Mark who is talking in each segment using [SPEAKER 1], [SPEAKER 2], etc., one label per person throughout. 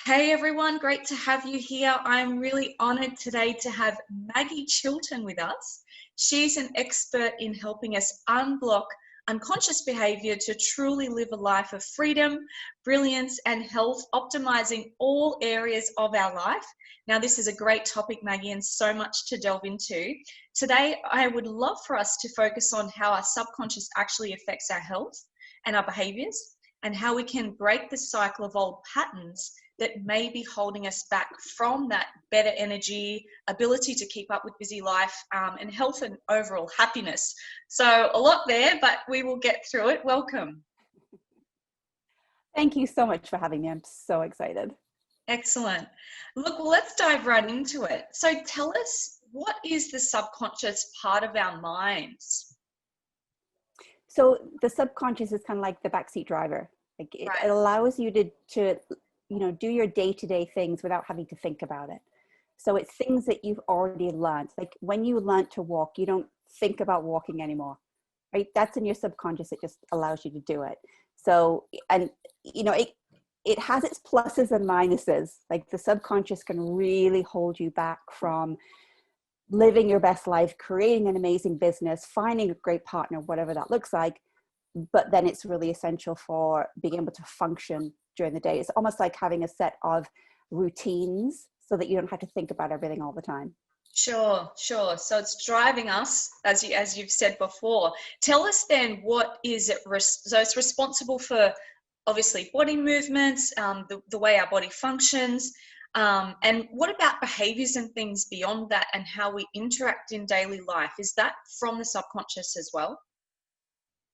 [SPEAKER 1] Hey everyone, great to have you here. I'm really honored today to have Maggie Chilton with us. She's an expert in helping us unblock unconscious behavior to truly live a life of freedom, brilliance, and health, optimizing all areas of our life. Now, this is a great topic, Maggie, and so much to delve into. Today, I would love for us to focus on how our subconscious actually affects our health and our behaviors, and how we can break the cycle of old patterns that may be holding us back from that better energy, ability to keep up with busy life, and health and overall happiness. So a lot there, but we will get through it. Welcome.
[SPEAKER 2] Thank you so much for having me. I'm so excited.
[SPEAKER 1] Excellent. Look, well, let's dive right into it. So tell us, what is the subconscious part of our minds?
[SPEAKER 2] So the subconscious is kind of like the backseat driver. Like it
[SPEAKER 1] Right.
[SPEAKER 2] allows you to do your day-to-day things without having to think about it. So it's things that you've already learned. Like when you learn to walk, you don't think about walking anymore, right? That's in your subconscious. It just allows you to do it. So, and it has its pluses and minuses. Like the subconscious can really hold you back from living your best life, creating an amazing business, finding a great partner, whatever that looks like. But then it's really essential for being able to function during the day. It's almost like having a set of routines so that you don't have to think about everything all the time.
[SPEAKER 1] Sure. So it's driving us, as you've said before. Tell us then, what is it? So it's responsible for obviously body movements, the way our body functions, and what about behaviors and things beyond that, and how we interact in daily life? Is that from the subconscious as well?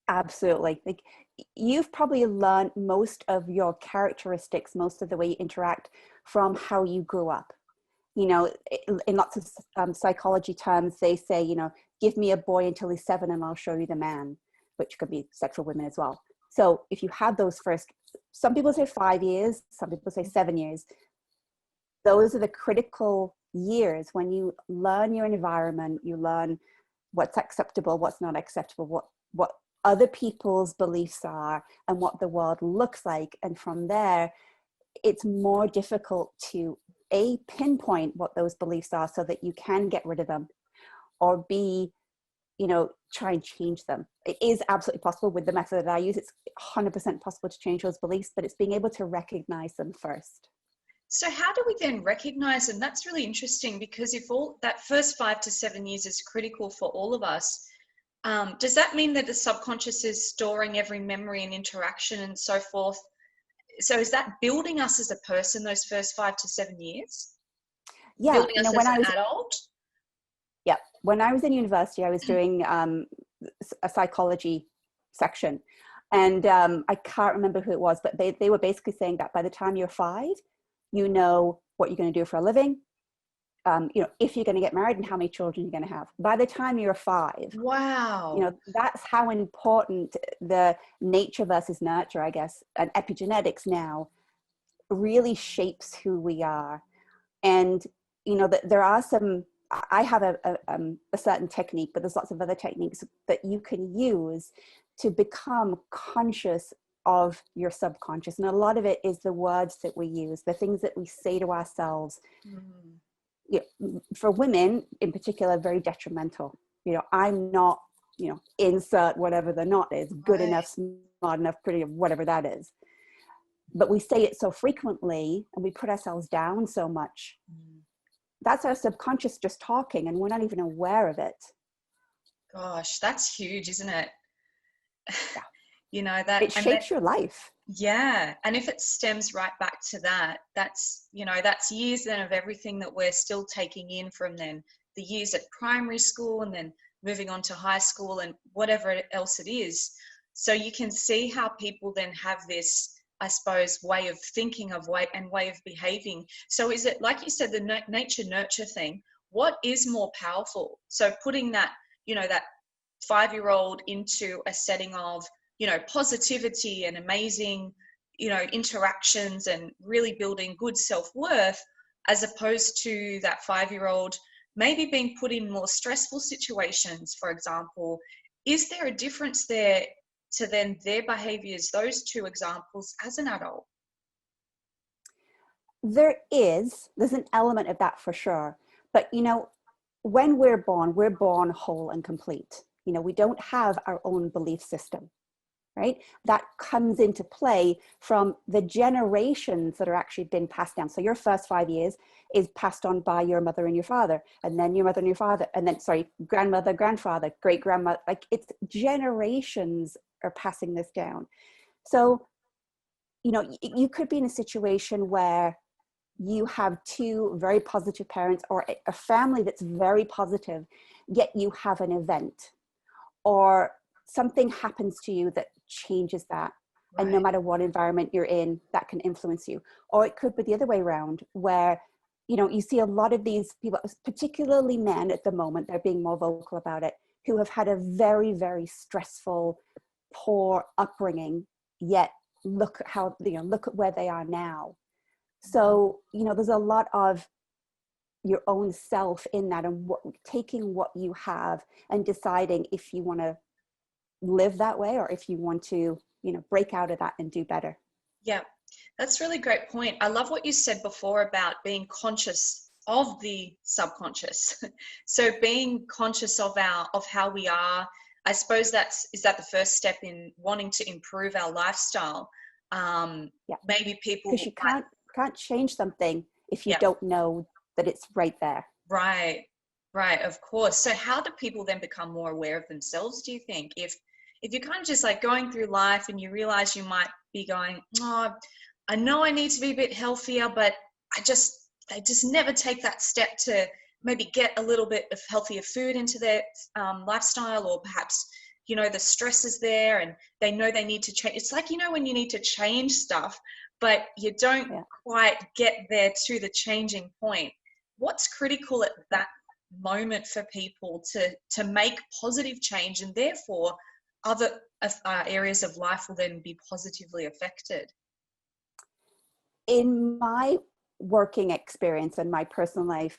[SPEAKER 2] Absolutely. Like you've probably learned most of your characteristics, most of the way you interact from how you grew up. In lots of psychology terms, they say, give me a boy until he's 7 and I'll show you the man, which could be sexual women as well. So if you have those first, some people say 5 years, some people say 7 years. Those are the critical years when you learn your environment, you learn what's acceptable, what's not acceptable, what other people's beliefs are, and what the world looks like. And from there, it's more difficult to pinpoint what those beliefs are so that you can get rid of them, or B, try and change them. It is absolutely possible with the method that I use. It's 100% possible to change those beliefs, but it's being able to recognize them first.
[SPEAKER 1] So how do we then recognize them? That's really interesting, because if all that first 5 to 7 years is critical for all of us, does that mean that the subconscious is storing every memory and interaction and so forth? So is that building us as a person those first 5 to 7 years?
[SPEAKER 2] Yeah,
[SPEAKER 1] Building us as
[SPEAKER 2] when
[SPEAKER 1] an
[SPEAKER 2] I was
[SPEAKER 1] adult?
[SPEAKER 2] yeah, when I was in university, I was doing a psychology section, and I can't remember who it was, but they were basically saying that by the time you're 5, you know what you're going to do for a living, if you're going to get married and how many children you're going to have. By the time you're 5,
[SPEAKER 1] Wow.
[SPEAKER 2] that's how important the nature versus nurture, I guess, and epigenetics now really shapes who we are. And there are some, I have a certain technique, but there's lots of other techniques that you can use to become conscious of your subconscious. And a lot of it is the words that we use, the things that we say to ourselves. For women in particular, very detrimental. I'm not, insert whatever the not is, good enough, smart enough, pretty, whatever that is. But we say it so frequently and we put ourselves down so much. That's our subconscious just talking, and we're not even aware of it.
[SPEAKER 1] Gosh, that's huge, isn't it?
[SPEAKER 2] Yeah.
[SPEAKER 1] That,
[SPEAKER 2] It shapes your life.
[SPEAKER 1] yeah. And if it stems right back to that, that's years then of everything that we're still taking in from then the years at primary school, and then moving on to high school and whatever else it is. So you can see how people then have this, I suppose, way of thinking of way of behaving. So is it, like you said, the nature nurture thing? What is more powerful? So putting that, that 5-year-old into a setting of, positivity and amazing, interactions, and really building good self-worth, as opposed to that 5-year-old maybe being put in more stressful situations, for example. Is there a difference there to then their behaviors, those two examples, as an adult?
[SPEAKER 2] There's an element of that for sure. But, when we're born whole and complete. We don't have our own belief system, right? That comes into play from the generations that are actually been passed down. So your first 5 years is passed on by your mother and your father, and then your mother and your father, and then, grandmother, grandfather, great grandmother, like it's generations are passing this down. So, you could be in a situation where you have two very positive parents or a family that's very positive, yet you have an event or something happens to you that changes that. Right. And no matter what environment you're in, that can influence you. Or it could be the other way around, where, you see a lot of these people, particularly men at the moment, they're being more vocal about it, who have had a very, very stressful, poor upbringing, yet look at where they are now. So, there's a lot of your own self in that, and taking what you have and deciding if you want to live that way or if you want to, break out of that and do better.
[SPEAKER 1] Yeah, that's a really great point. I love what you said before about being conscious of the subconscious. So being conscious of how we are, I suppose is that the first step in wanting to improve our lifestyle? Maybe people,
[SPEAKER 2] because you can't change something if you don't know that it's right there.
[SPEAKER 1] Right, of course. So how do people then become more aware of themselves, do you think? If you're kind of just like going through life and you realize you might be going, oh, I know I need to be a bit healthier, but they just never take that step to maybe get a little bit of healthier food into their lifestyle, or perhaps, the stress is there and they know they need to change. It's like, when you need to change stuff, but you don't quite get there to the changing point. What's critical at that moment for people to make positive change, and therefore other areas of life will then be positively affected?
[SPEAKER 2] In my working experience and my personal life,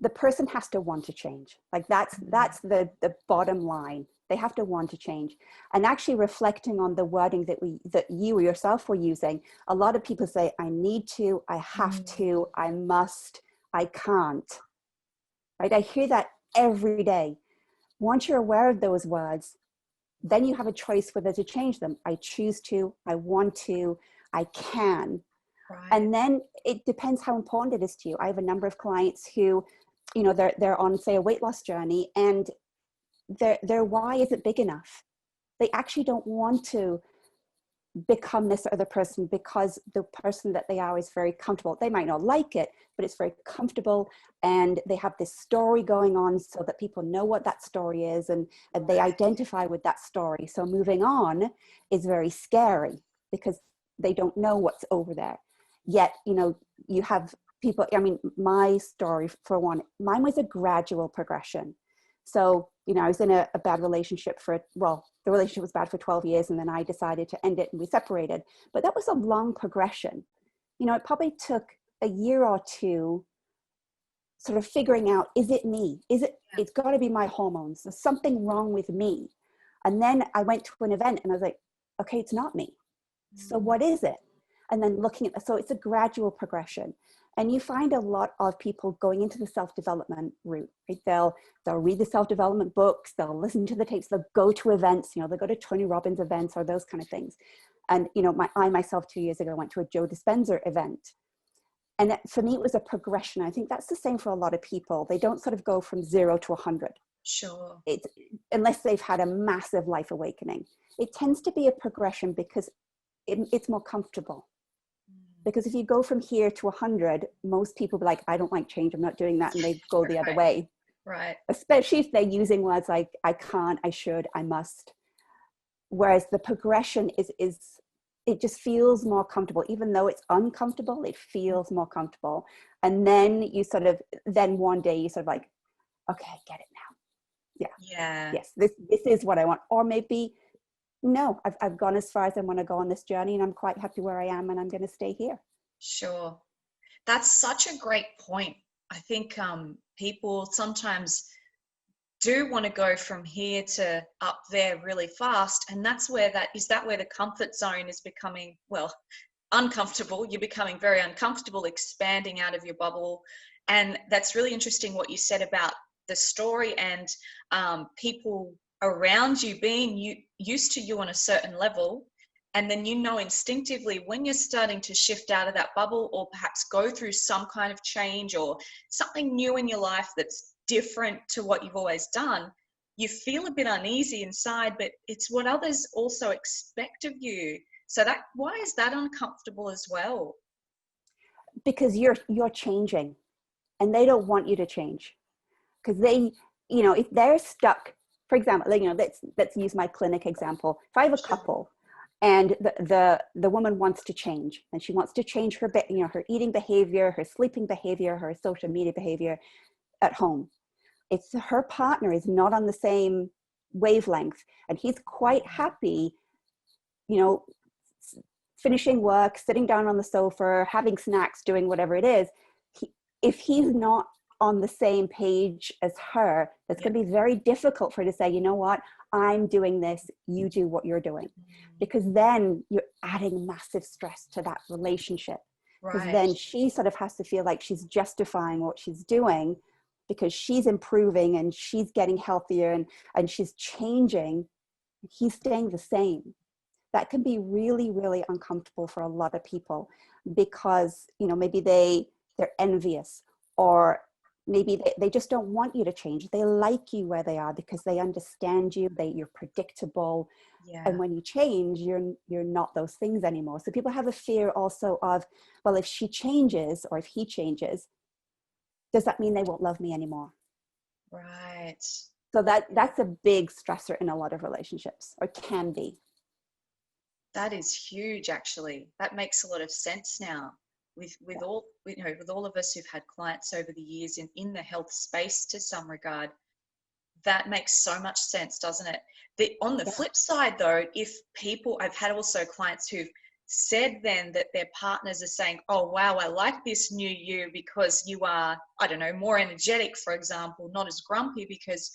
[SPEAKER 2] the person has to want to change. Like that's the bottom line. They have to want to change. And actually reflecting on the wording that you yourself were using, a lot of people say, I need to, I have to, I must, I can't. Right? I hear that every day. Once you're aware of those words, then you have a choice whether to change them. I choose to, I want to, I can. Right. And then it depends how important it is to you. I have a number of clients who, they're on, say, a weight loss journey, and their why isn't big enough. They actually don't want to become this other person because the person that they are is very comfortable. They might not like it, but it's very comfortable, and they have this story going on so that people know what that story is, and they identify with that story. So moving on is very scary because they don't know what's over there. Yet, you have people, my story, for one, mine was a gradual progression. So, I was in a bad relationship the relationship was bad for 12 years, and then I decided to end it and we separated. But that was a long progression. It probably took a year or two sort of figuring out, is it me? It's got to be my hormones. There's something wrong with me. And then I went to an event and I was like, okay, it's not me. So what is it? And then looking at so it's a gradual progression. And you find a lot of people going into the self-development route, right? They'll read the self-development books, they'll listen to the tapes, they'll go to events, they'll go to Tony Robbins events or those kind of things. And, I myself 2 years ago went to a Joe Dispenza event. And for me, it was a progression. I think that's the same for a lot of people. They don't sort of go from 0 to 100.
[SPEAKER 1] Sure.
[SPEAKER 2] Unless they've had a massive life awakening. It tends to be a progression because it's more comfortable. Because if you go from here to 100, most people be like, I don't like change, I'm not doing that. And they go the other way.
[SPEAKER 1] Right.
[SPEAKER 2] Especially if they're using words like, I can't, I should, I must. Whereas the progression is it just feels more comfortable. Even though it's uncomfortable, it feels more comfortable. And then then one day you sort of like, okay, I get it now.
[SPEAKER 1] Yeah.
[SPEAKER 2] Yes, this is what I want. Or maybe, no, I've gone as far as I want to go on this journey, and I'm quite happy where I am, and I'm going to stay here.
[SPEAKER 1] Sure. That's such a great point. I think people sometimes do want to go from here to up there really fast, and that's where where the comfort zone is becoming, well, uncomfortable. You're becoming very uncomfortable, expanding out of your bubble. And that's really interesting what you said about the story and people around you being used to you on a certain level. And then, you know, instinctively when you're starting to shift out of that bubble, or perhaps go through some kind of change or something new in your life that's different to what you've always done, you feel a bit uneasy inside, but it's what others also expect of you. So that, why is that uncomfortable as well?
[SPEAKER 2] Because you're changing, and they don't want you to change, because they, you know, if they're stuck, for example, you know, let's use my clinic example. If I have a couple and the woman wants to change, and she wants to change her, you know, her eating behavior, her sleeping behavior, her social media behavior at home. If her partner is not on the same wavelength, and he's quite happy, you know, finishing work, sitting down on the sofa, having snacks, doing whatever it is, if he's not on the same page as her, it's going to be very difficult for her to say, you know what, I'm doing this, you do what you're doing. Because then you're adding massive stress to that relationship. Because then she sort of has to feel like she's justifying what she's doing, because she's improving and she's getting healthier and she's changing. He's staying the same. That can be really, really uncomfortable for a lot of people, because, you know, maybe they're envious, or maybe they just don't want you to change. They like you where they are because they understand you, you're predictable. Yeah. And when you change, you're not those things anymore. So people have a fear also of, well, if she changes or if he changes, does that mean they won't love me anymore?
[SPEAKER 1] Right.
[SPEAKER 2] So that's a big stressor in a lot of relationships, or can be.
[SPEAKER 1] That is huge, actually. That makes a lot of sense now. With all, you know, with all of us who've had clients over the years in the health space to some regard, that makes so much sense, doesn't it? On the flip side though, if people, I've had also clients who've said then that their partners are saying, oh wow, I like this new you because you are, I don't know, more energetic, for example, not as grumpy because,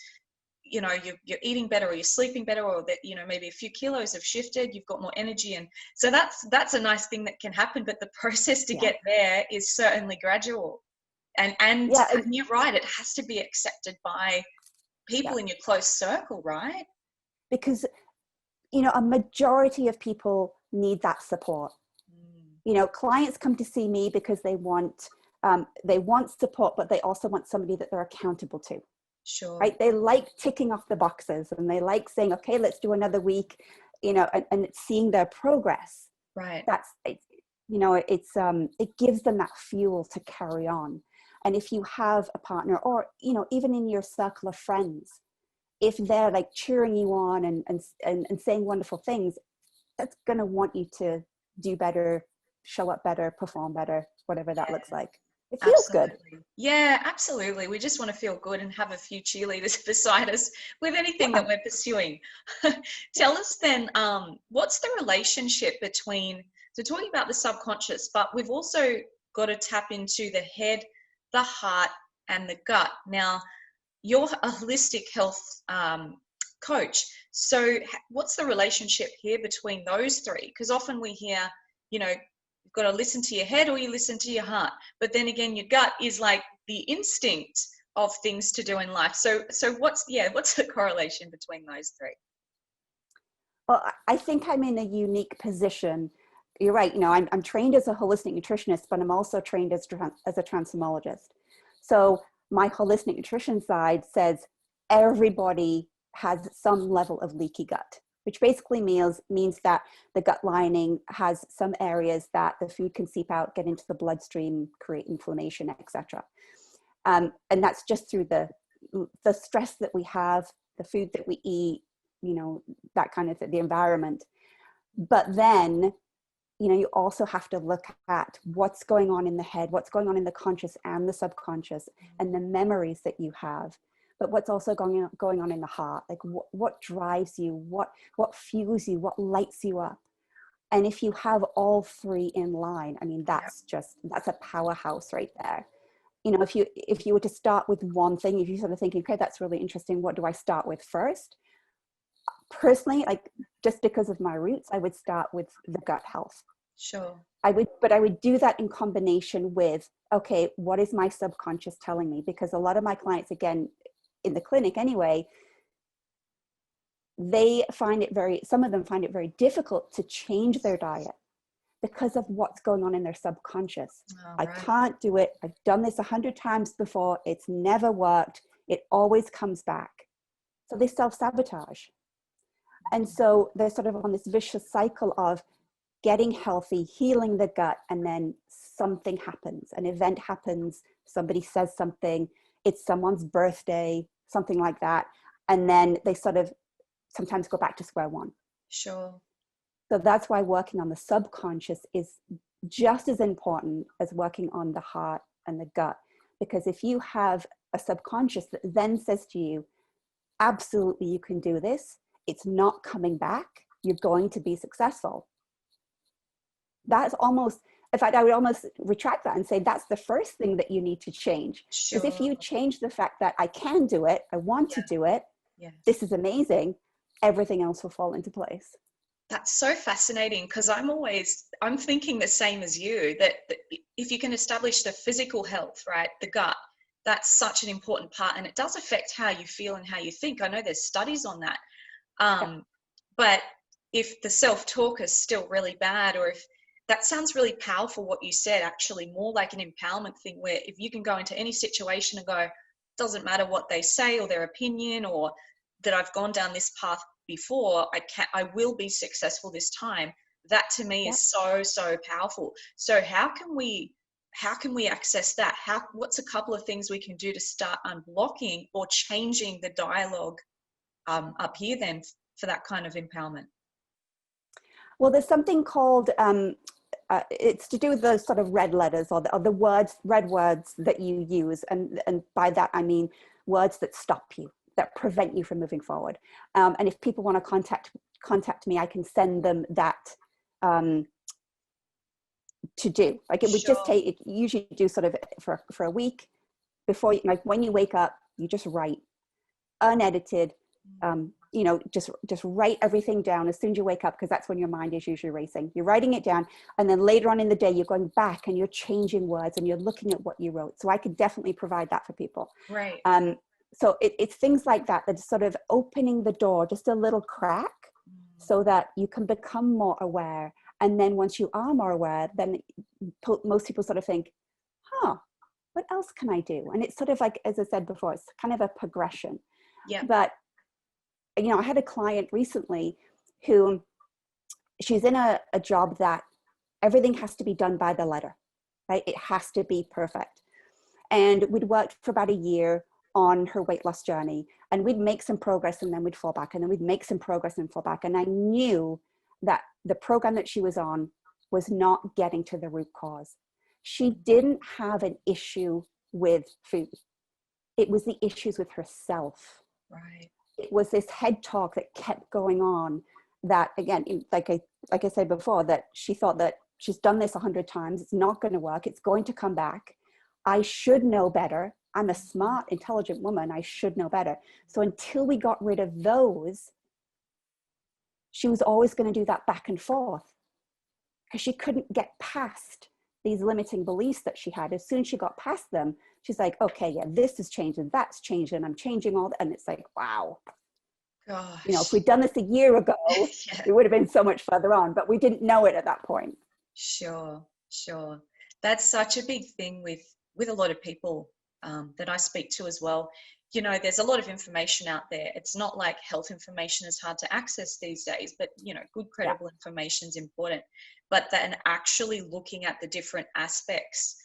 [SPEAKER 1] you know, you're eating better, or you're sleeping better, or that, you know, maybe a few kilos have shifted, you've got more energy. And so that's a nice thing that can happen, but the process to get there is certainly gradual. And you're right, it has to be accepted by people in your close circle, right?
[SPEAKER 2] Because, you know, a majority of people need that support. You know, clients come to see me because they want support, but they also want somebody that they're accountable to.
[SPEAKER 1] Sure.
[SPEAKER 2] Right? They like ticking off the boxes, and they like saying, okay, let's do another week, you know, and seeing their progress.
[SPEAKER 1] Right.
[SPEAKER 2] You know, it gives them that fuel to carry on. And if you have a partner, or, you know, even in your circle of friends, if they're like cheering you on and saying wonderful things, that's going to want you to do better, show up better, perform better, whatever that looks like. It feels good.
[SPEAKER 1] Yeah, absolutely. We just want to feel good and have a few cheerleaders beside us with anything that we're pursuing. Tell us then, what's the relationship between, so talking about the subconscious, but we've also got to tap into the head, the heart, and the gut. Now, you're a holistic health coach. So what's the relationship here between those three? Because often we hear, you know, you've got to listen to your head or you listen to your heart. But then again, your gut is like the instinct of things to do in life. So what's the correlation between those three?
[SPEAKER 2] Well, I think I'm in a unique position. You're right. You know, I'm trained as a holistic nutritionist, but I'm also trained as a transformologist. So my holistic nutrition side says everybody has some level of leaky gut, which basically means that the gut lining has some areas that the food can seep out, get into the bloodstream, create inflammation, etc. And that's just through the stress that we have, the food that we eat, you know, that kind of thing, the environment. But then, you know, you also have to look at what's going on in the head, what's going on in the conscious and the subconscious, and the memories that you have. But what's also going on in the heart, like what drives you, what fuels you, what lights you up. And if you have all three in line, I mean, that's a powerhouse right there. You know, if you were to start with one thing, if you sort of thinking, okay, that's really interesting, what do I start with first? Personally, like, just because of my roots, I would start with the gut health.
[SPEAKER 1] Sure.
[SPEAKER 2] But I would do that in combination with, okay, what is my subconscious telling me? Because a lot of my clients, again, in the clinic anyway, some of them find it very difficult to change their diet because of what's going on in their subconscious.
[SPEAKER 1] Oh,
[SPEAKER 2] I
[SPEAKER 1] right.
[SPEAKER 2] can't do it. I've done this 100 times before. It's never worked. It always comes back. So they self-sabotage. And so they're sort of on this vicious cycle of getting healthy, healing the gut, and then something happens. An event happens, somebody says something, it's someone's birthday, something like that. And then they sort of sometimes go back to square one.
[SPEAKER 1] Sure.
[SPEAKER 2] So that's why working on the subconscious is just as important as working on the heart and the gut. Because if you have a subconscious that then says to you, absolutely, you can do this, it's not coming back, you're going to be successful. That's almost, in fact, I would almost retract that and say that's the first thing that you need to change. Because if
[SPEAKER 1] Sure.
[SPEAKER 2] you change the fact that I can do it, I want to do it,
[SPEAKER 1] Yes.
[SPEAKER 2] this is amazing, everything else will fall into place.
[SPEAKER 1] That's so fascinating, because I'm thinking the same as you, that if you can establish the physical health, right, the gut, that's such an important part, and it does affect how you feel and how you think. I know there's studies on that. But if the self-talk is still really bad, or if that sounds really powerful, what you said, actually more like an empowerment thing, where if you can go into any situation and go, doesn't matter what they say or their opinion, or that I've gone down this path before, I will be successful this time. That to me is so powerful. So how can we access that? What's a couple of things we can do to start unblocking or changing the dialogue up here then for that kind of empowerment?
[SPEAKER 2] Well, there's something called, it's to do with the sort of red letters or the red words that you use. And by that, I mean words that stop you, that prevent you from moving forward. And if people want to contact me, I can send them that to do. Like it would just take, it usually do sort of for a week before, like when you wake up, you just write unedited, just write everything down as soon as you wake up, because that's when your mind is usually racing. You're writing it down, and then later on in the day, you're going back and you're changing words and you're looking at what you wrote. So I could definitely provide that for people.
[SPEAKER 1] Right.
[SPEAKER 2] So it's things like that, that's sort of opening the door, just a little crack, so that you can become more aware. And then once you are more aware, then most people sort of think, what else can I do? And it's sort of like, as I said before, it's kind of a progression.
[SPEAKER 1] Yeah.
[SPEAKER 2] But, I had a client recently who, she's in a job that everything has to be done by the letter, right? It has to be perfect. And we'd worked for about a year on her weight loss journey, and we'd make some progress and then we'd fall back, and then we'd make some progress and fall back. And I knew that the program that she was on was not getting to the root cause. She didn't have an issue with food. It was the issues with herself.
[SPEAKER 1] Right.
[SPEAKER 2] It was this head talk that kept going on, that again, like I said before, that she thought that she's done this 100 times. It's not going to work. It's going to come back. I should know better. I'm a smart, intelligent woman. I should know better. So until we got rid of those, she was always going to do that back and forth, because she couldn't get past these limiting beliefs that she had. As soon as she got past them, she's like, okay, yeah, this has changed and that's changed and I'm changing all that. And it's like, wow.
[SPEAKER 1] Gosh.
[SPEAKER 2] If we'd done this a year ago, we would have been so much further on, but we didn't know it at that point.
[SPEAKER 1] Sure. That's such a big thing with a lot of people that I speak to as well. There's a lot of information out there. It's not like health information is hard to access these days, but good, credible information is important. But then actually looking at the different aspects,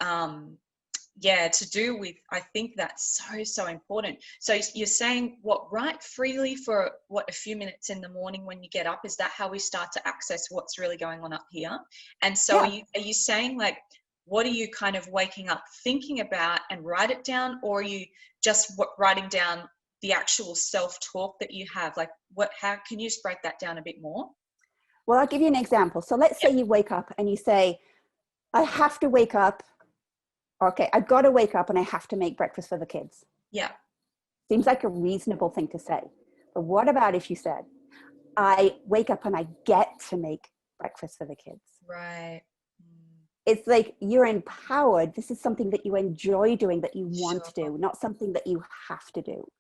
[SPEAKER 1] to do with, I think that's so important. So you're saying write freely for a few minutes in the morning when you get up? Is that how we start to access what's really going on up here? And so are you saying, like, what are you kind of waking up thinking about and write it down, or are you just writing down the actual self-talk that you have? Like, how can you just break that down a bit more?
[SPEAKER 2] Well, I'll give you an example. So let's say you wake up and you say, I have to wake up. Okay, I've got to wake up and I have to make breakfast for the kids.
[SPEAKER 1] Yeah.
[SPEAKER 2] Seems like a reasonable thing to say. But what about if you said, I wake up and I get to make breakfast for the kids.
[SPEAKER 1] Right.
[SPEAKER 2] It's like you're empowered. This is something that you enjoy doing, that you want
[SPEAKER 1] Sure.
[SPEAKER 2] to do, not something that you have to do.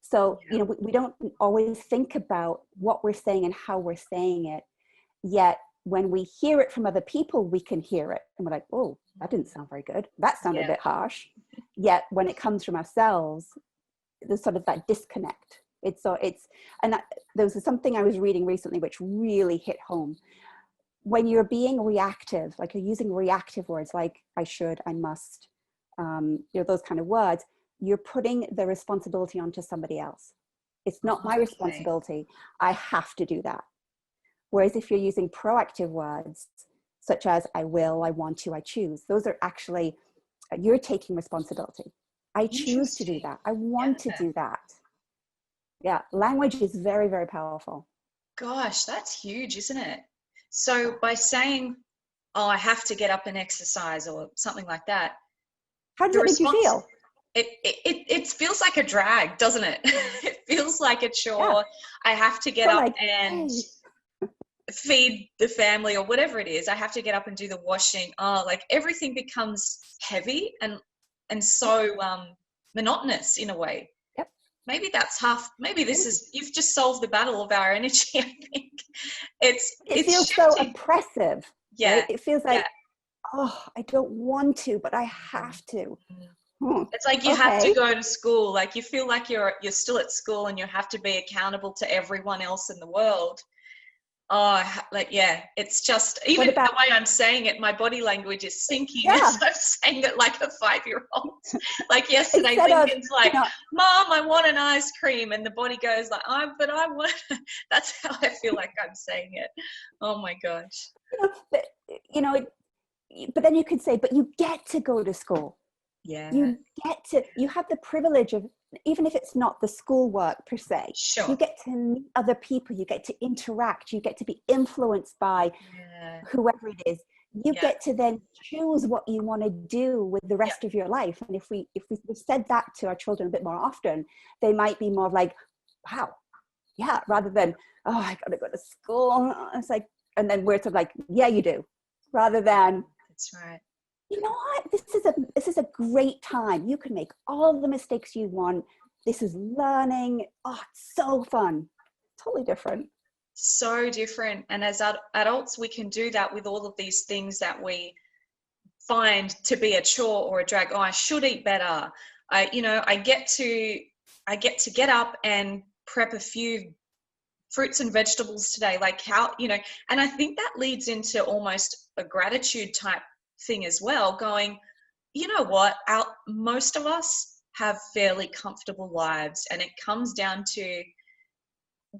[SPEAKER 2] So,
[SPEAKER 1] Yeah.
[SPEAKER 2] we don't always think about what we're saying and how we're saying it. Yet when we hear it from other people, we can hear it. And we're like, oh, that didn't sound very good. That sounded a bit harsh. Yet when it comes from ourselves, there's sort of that disconnect. There was something I was reading recently which really hit home. When you're being reactive, like you're using reactive words like I should, I must, those kind of words, you're putting the responsibility onto somebody else. It's not my responsibility. I have to do that. Whereas if you're using proactive words, such as I will, I want to, I choose, those are actually, you're taking responsibility. I choose to do that. I want to do that. Yeah, language is very, very powerful.
[SPEAKER 1] Gosh, that's huge, isn't it? So by saying, oh, I have to get up and exercise or something like that,
[SPEAKER 2] how does it make you feel?
[SPEAKER 1] It feels like a drag, doesn't it? It feels like a chore.
[SPEAKER 2] Yeah.
[SPEAKER 1] I have to get up and feed the family or whatever it is. I have to get up and do the washing. Oh, like everything becomes heavy and so monotonous in a way.
[SPEAKER 2] Yep.
[SPEAKER 1] Maybe that's you've just solved the battle of our energy. I think it
[SPEAKER 2] feels
[SPEAKER 1] shifting.
[SPEAKER 2] So oppressive.
[SPEAKER 1] Yeah.
[SPEAKER 2] Right? It feels like, oh, I don't want to, but I have to.
[SPEAKER 1] It's like you have to go to school. Like you feel like you're still at school and you have to be accountable to everyone else in the world. Oh, like, yeah, it's just, even the way I'm saying it, my body language is sinking as I'm saying it like a 5-year-old. Like yesterday, Lincoln's like, Mom, I want an ice cream. And the body goes like, but I want, that's how I feel like I'm saying it. Oh my gosh.
[SPEAKER 2] But then you could say, but you get to go to school.
[SPEAKER 1] Yeah.
[SPEAKER 2] You have the privilege of, even if it's not the schoolwork per se, you get to meet other people, you get to interact, you get to be influenced by whoever it is. You get to then choose what you want to do with the rest of your life. And if we said that to our children a bit more often, they might be more like, wow, yeah, rather than, oh, I gotta go to school. It's like, and then we're sort of like, yeah, you do, rather than,
[SPEAKER 1] that's right.
[SPEAKER 2] You know what? This is a great time. You can make all the mistakes you want. This is learning. Oh, it's so fun. Totally different.
[SPEAKER 1] So different. And as adults, we can do that with all of these things that we find to be a chore or a drag. Oh, I should eat better. I get to get up and prep a few fruits and vegetables today. Like how, and I think that leads into almost a gratitude type thing as well, going, you know what, most of us have fairly comfortable lives, and it comes down to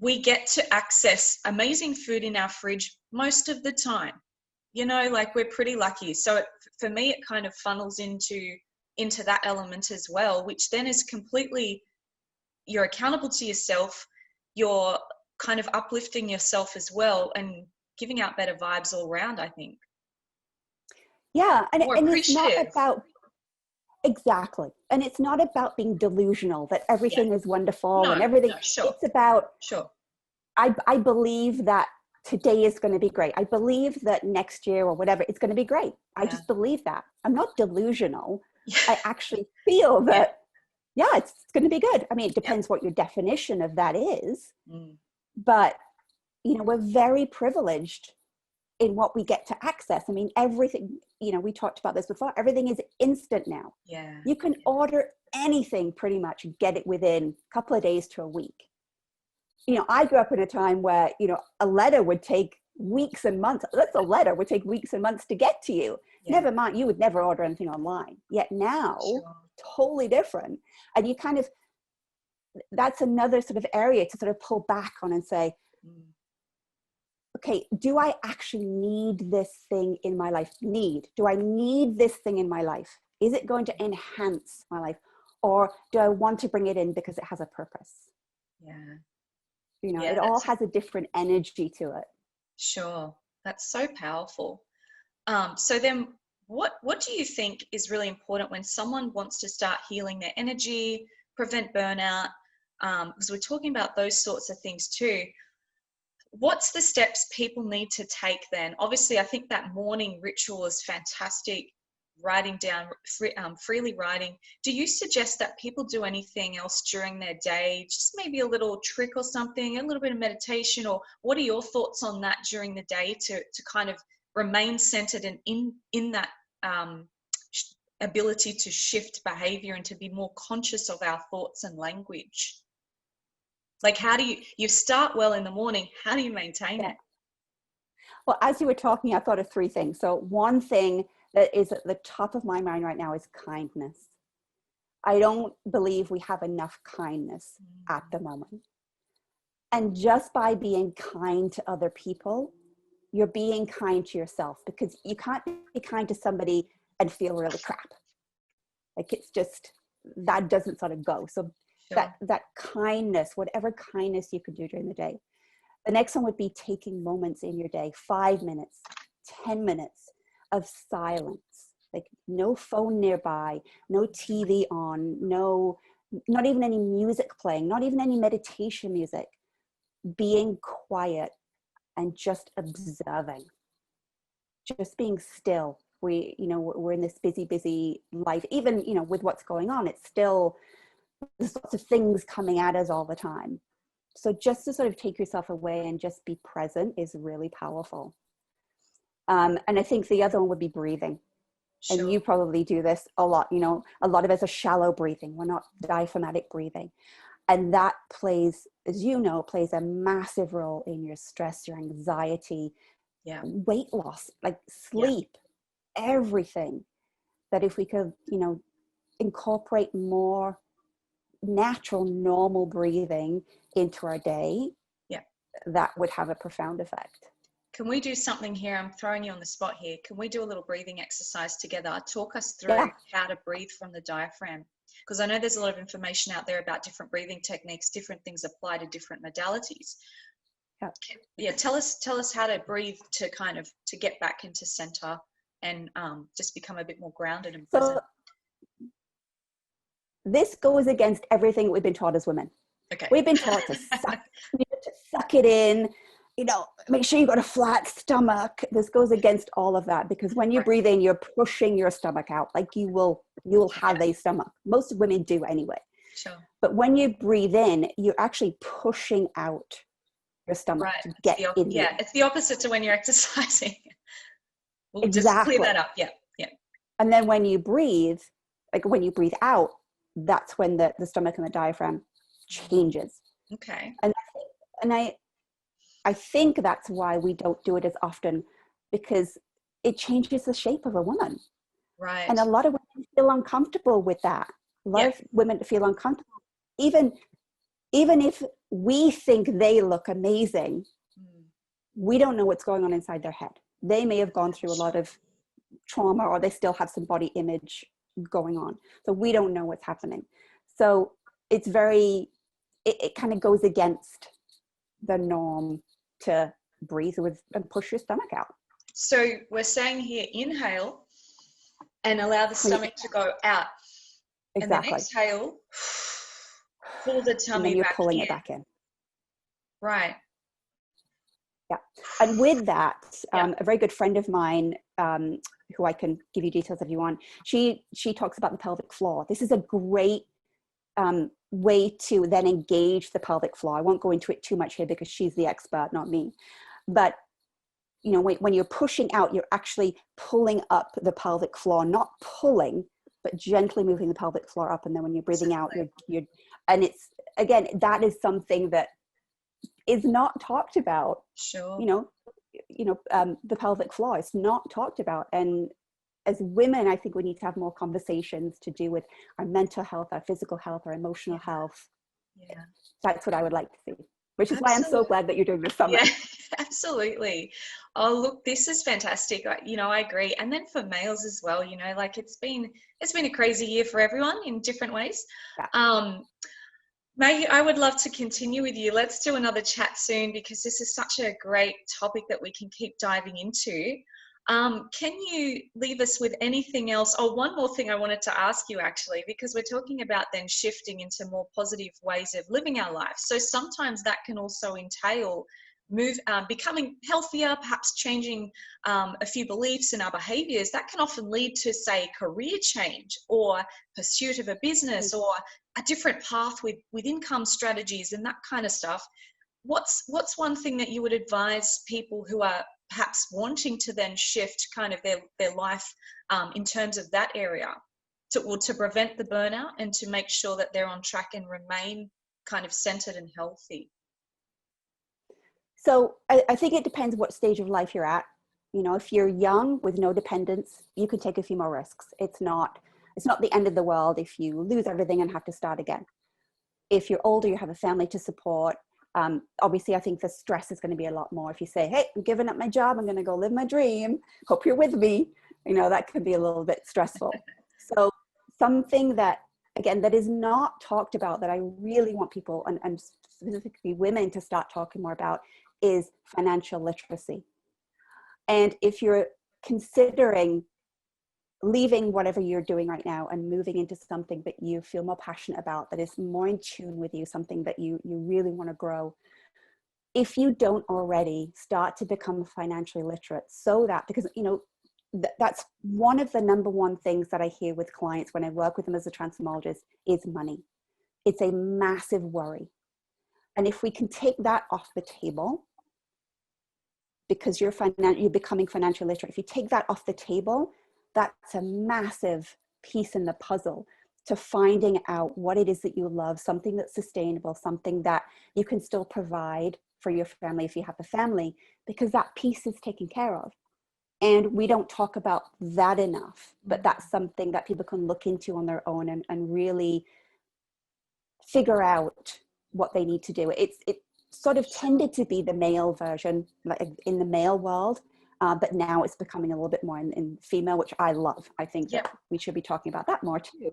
[SPEAKER 1] we get to access amazing food in our fridge most of the time. Like we're pretty lucky. So for me, it kind of funnels into that element as well, which then is completely, you're accountable to yourself, you're kind of uplifting yourself as well and giving out better vibes all around, I think.
[SPEAKER 2] Yeah, and it's not about, exactly. And it's not about being delusional that everything is wonderful and everything. No, sure. It's about, I believe that today is going to be great. I believe that next year or whatever, it's going to be great. I just believe that. I'm not delusional. I actually feel that, it's going to be good. I mean, it depends what your definition of that is. But, we're very privileged in what we get to access. I mean, everything, we talked about this before, everything is instant now.
[SPEAKER 1] Yeah.
[SPEAKER 2] You can order anything pretty much and get it within a couple of days to a week. I grew up in a time where, a letter would take weeks and months. That's a letter would take weeks and months to get to you. Yeah. Never mind, you would never order anything online. Yet now, totally different. And you kind of, that's another sort of area to sort of pull back on and say, okay, do I actually need this thing in my life? Do I need this thing in my life? Is it going to enhance my life? Or do I want to bring it in because it has a purpose?
[SPEAKER 1] Yeah.
[SPEAKER 2] It all has a different energy to it.
[SPEAKER 1] Sure. That's so powerful. So then what do you think is really important when someone wants to start healing their energy, prevent burnout? Because we're talking about those sorts of things too. what's the steps people need to take then? Obviously, I think that morning ritual is fantastic. Writing down, freely writing. Do you suggest that people do anything else during their day? Just maybe a little trick or something, a little bit of meditation, or what are your thoughts on that during the day to kind of remain centered and in that ability to shift behavior and to be more conscious of our thoughts and language? Like, how do you start well in the morning? How do you maintain it?
[SPEAKER 2] Well, as you were talking, I thought of three things. So one thing that is at the top of my mind right now is kindness. I don't believe we have enough kindness at the moment. And just by being kind to other people, you're being kind to yourself, because you can't be kind to somebody and feel really crap. Like, it's just, that doesn't sort of go. So
[SPEAKER 1] Sure.
[SPEAKER 2] that kindness, whatever kindness you could do during the day. The next one would be taking moments in your day, 5 minutes, 10 minutes of silence, like no phone nearby, no TV on, not even any music playing, not even any meditation music, being quiet and just observing, just being still. We're in this busy life, even, with what's going on, it's still, there's lots of things coming at us all the time. So just to sort of take yourself away and just be present is really powerful. And I think the other one would be breathing.
[SPEAKER 1] Sure.
[SPEAKER 2] And you probably do this a lot. A lot of us are shallow breathing. We're not diaphragmatic breathing. And that plays a massive role in your stress, your anxiety, weight loss, like sleep, everything. That if we could, incorporate more natural, normal breathing into our day, that would have a profound effect.
[SPEAKER 1] Can we do something here? I'm throwing you on the spot here. Can we do a little breathing exercise together? Talk us through how to breathe from the diaphragm. Because I know there's a lot of information out there about different breathing techniques, different things apply to different modalities. Tell us how to breathe to kind of, to get back into center and just become a bit more grounded and present.
[SPEAKER 2] So this goes against everything we've been taught as women.
[SPEAKER 1] Okay.
[SPEAKER 2] We've been taught to suck it in, make sure you got a flat stomach. This goes against all of that, because when you breathe in, you're pushing your stomach out. Like you will have a stomach. Most women do anyway.
[SPEAKER 1] Sure.
[SPEAKER 2] But when you breathe in, you're actually pushing out your stomach to get in.
[SPEAKER 1] It's the opposite to when you're exercising. We'll
[SPEAKER 2] Exactly.
[SPEAKER 1] Just clear that up. Yeah.
[SPEAKER 2] And then when you breathe, like when you breathe out, that's when the stomach and the diaphragm changes.
[SPEAKER 1] Okay.
[SPEAKER 2] And I think that's why we don't do it as often, because it changes the shape of a woman.
[SPEAKER 1] Right.
[SPEAKER 2] And a lot of women feel uncomfortable with that. A lot of women feel uncomfortable, even if we think they look amazing, we don't know what's going on inside their head. They may have gone through a lot of trauma, or they still have some body image going on. So we don't know what's happening. So it's it kind of goes against the norm to breathe with and push your stomach out.
[SPEAKER 1] So we're saying here, inhale and allow the stomach to go out.
[SPEAKER 2] Exactly.
[SPEAKER 1] And then exhale, pull the tummy back in.
[SPEAKER 2] And then you're pulling it back in.
[SPEAKER 1] Right.
[SPEAKER 2] Yeah. And with that, a very good friend of mine, who I can give you details if you want, she talks about the pelvic floor. This is a great way to then engage the pelvic floor. I won't go into it too much here because she's the expert, not me. But when you're pushing out, you're actually pulling up the pelvic floor, not pulling, but gently moving the pelvic floor up. And then when you're breathing out, and it's, again, that is something that is not talked about.
[SPEAKER 1] Sure.
[SPEAKER 2] The pelvic floor is not talked about. And as women, I think we need to have more conversations to do with our mental health, our physical health, our emotional health. Yeah. That's what I would like to see, which is why I'm so glad that you're doing this summit.
[SPEAKER 1] Yeah, absolutely. Oh, look, this is fantastic. I agree. And then for males as well, like it's been a crazy year for everyone in different ways. Yeah. Maggie, I would love to continue with you. Let's do another chat soon, because this is such a great topic that we can keep diving into. Can you leave us with anything else? Oh, one more thing I wanted to ask you, actually, because we're talking about then shifting into more positive ways of living our life. So sometimes that can also entail becoming healthier, perhaps changing a few beliefs in our behaviors, that can often lead to, say, career change or pursuit of a business or a different path with income strategies and that kind of stuff. What's one thing that you would advise people who are perhaps wanting to then shift kind of their life in terms of that area to prevent the burnout and to make sure that they're on track and remain kind of centered and healthy?
[SPEAKER 2] So I think it depends what stage of life you're at. You know, if you're young with no dependents, you can take a few more risks. It's not the end of the world if you lose everything and have to start again. If you're older, you have a family to support. Obviously, I think the stress is going to be a lot more. If you say, hey, I'm giving up my job, I'm going to go live my dream. Hope you're with me. You know, that could be a little bit stressful. So something that, again, that is not talked about that I really want people and specifically women to start talking more about is financial literacy. And if you're considering leaving whatever you're doing right now and moving into something that you feel more passionate about, that is more in tune with you, something that you really want to grow, if you don't already, start to become financially literate, so that, because, you know, that's one of the number one things that I hear with clients when I work with them as a transformologist is money. It's a massive worry. And if we can take that off the table, because you're becoming financially literate, if you take that off the table, that's a massive piece in the puzzle to finding out what it is that you love, something that's sustainable, something that you can still provide for your family if you have a family, because that piece is taken care of. And we don't talk about that enough, but that's something that people can look into on their own and really figure out what they need to do. It sort of tended to be the male version, like in the male world, but now it's becoming a little bit more in female, which I love. I think that we should be talking about that more too.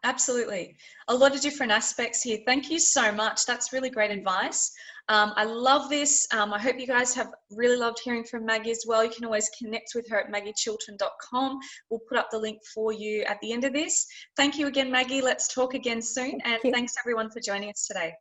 [SPEAKER 1] Absolutely. A lot of different aspects here. Thank you so much. That's really great advice. I love this. I hope you guys have really loved hearing from Maggie as well. You can always connect with her at maggiechilton.com. We'll put up the link for you at the end of this. Thank you again, Maggie. Let's talk again soon. And thanks everyone for joining us today.